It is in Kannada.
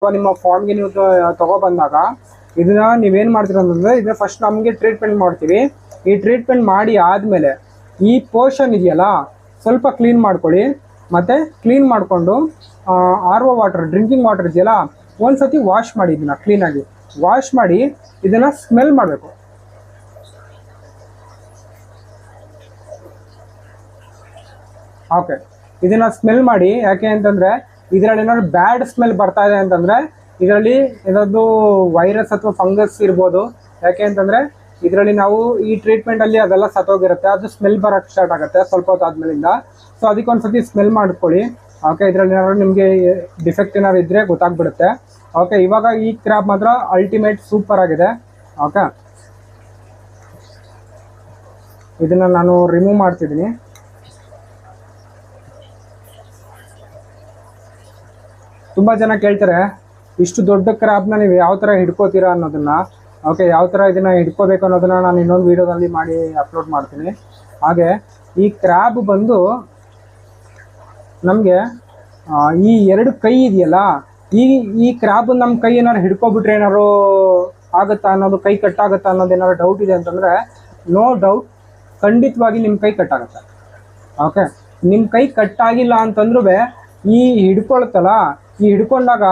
ನಿಮ್ಮ ಫಾರ್ಮ್ಗೆ ನೀವು ತಗೊಬಂದಾಗ ಇದನ್ನ ನೀವೇನು ಮಾಡ್ತೀರ ಅಂತಂದರೆ ಇದನ್ನ ಫಸ್ಟ್ ನಮಗೆ ಟ್ರೀಟ್ಮೆಂಟ್ ಮಾಡ್ತೀವಿ. ಈ ಟ್ರೀಟ್ಮೆಂಟ್ ಮಾಡಿ ಆದಮೇಲೆ ಈ ಪೋರ್ಷನ್ ಇದೆಯಲ್ಲ ಸ್ವಲ್ಪ ಕ್ಲೀನ್ ಮಾಡ್ಕೊಳ್ಳಿ. ಮತ್ತು ಕ್ಲೀನ್ ಮಾಡಿಕೊಂಡು RO ವಾಟರ್, ಡ್ರಿಂಕಿಂಗ್ ವಾಟರ್ ಇದೆಯಲ್ಲ ಒಂದು ಸತಿ ವಾಶ್ ಮಾಡಿ. ಇದನ್ನು ಕ್ಲೀನಾಗಿ ವಾಶ್ ಮಾಡಿ ಇದನ್ನು ಸ್ಮೆಲ್ ಮಾಡಬೇಕು. ಓಕೆ, ಇದನ್ನು ಸ್ಮೆಲ್ ಮಾಡಿ. ಯಾಕೆ ಅಂತಂದರೆ ಇದರಲ್ಲಿ ಏನಾದ್ರು ಬ್ಯಾಡ್ ಸ್ಮೆಲ್ ಬರ್ತಾ ಇದೆ ಅಂತಂದರೆ ಇದರಲ್ಲಿ ಏನಾದರೂ ವೈರಸ್ ಅಥವಾ ಫಂಗಸ್ ಇರ್ಬೋದು. ಯಾಕೆ ಅಂತಂದರೆ ಇದರಲ್ಲಿ ನಾವು ಈ ಟ್ರೀಟ್ಮೆಂಟಲ್ಲಿ ಅದೆಲ್ಲ ಸತ್ತೋಗಿರುತ್ತೆ, ಅದು ಸ್ಮೆಲ್ ಬರೋಕ್ಕೆ ಸ್ಟಾರ್ಟ್ ಆಗುತ್ತೆ ಸ್ವಲ್ಪ ಹೊತ್ತು ಆದಮೇಲಿಂದ. ಸೊ ಅದಕ್ಕೊಂದು ಸತಿ ಸ್ಮೆಲ್ ಮಾಡ್ಕೊಳ್ಳಿ. ಓಕೆ, ಇದರಲ್ಲಿ ಏನಾದ್ರು ನಿಮಗೆ ಡಿಫೆಕ್ಟ್ ಏನಾದ್ರು ಇದ್ದರೆ ಗೊತ್ತಾಗ್ಬಿಡುತ್ತೆ. ಓಕೆ, ಇವಾಗ ಈ ಕ್ರ್ಯಾಬ್ ಮಾತ್ರ ಅಲ್ಟಿಮೇಟ್ ಸೂಪರ್ ಆಗಿದೆ. ಓಕೆ, ಇದನ್ನು ನಾನು ರಿಮೂವ್ ಮಾಡ್ತಿದ್ದೀನಿ. ತುಂಬ ಜನ ಕೇಳ್ತಾರೆ ಇಷ್ಟು ದೊಡ್ಡ ಕ್ರ್ಯಾಬ್ನ ನೀವು ಯಾವ ಥರ ಹಿಡ್ಕೋತೀರಾ ಅನ್ನೋದನ್ನು. ಓಕೆ, ಯಾವ ಥರ ಇದನ್ನು ಹಿಡ್ಕೋಬೇಕು ಅನ್ನೋದನ್ನು ನಾನು ಇನ್ನೊಂದು ವೀಡಿಯೋದಲ್ಲಿ ಮಾಡಿ ಅಪ್ಲೋಡ್ ಮಾಡ್ತೀನಿ. ಹಾಗೆ ಈ ಕ್ರ್ಯಾಬ್ ಬಂದು ನಮಗೆ ಈ ಎರಡು ಕೈ ಇದೆಯಲ್ಲ, ಈ ಕ್ರ್ಯಾಬ್ ನಮ್ಮ ಕೈ ಏನಾದ್ರು ಹಿಡ್ಕೊಬಿಟ್ರೆ ಏನಾದ್ರು ಆಗುತ್ತಾ ಅನ್ನೋದು, ಕೈ ಕಟ್ಟಾಗುತ್ತಾ ಅನ್ನೋದು ಏನಾದ್ರು ಡೌಟ್ ಇದೆ ಅಂತಂದರೆ ನೋ ಡೌಟ್, ಖಂಡಿತವಾಗಿ ನಿಮ್ಮ ಕೈ ಕಟ್ಟಾಗುತ್ತೆ. ಓಕೆ, ನಿಮ್ಮ ಕೈ ಕಟ್ಟಾಗಿಲ್ಲ ಅಂತಂದ್ರೂ ಈ ಹಿಡ್ಕೊಳುತ್ತಲ್ಲ, ಈ ಹಿಡ್ಕೊಂಡಾಗ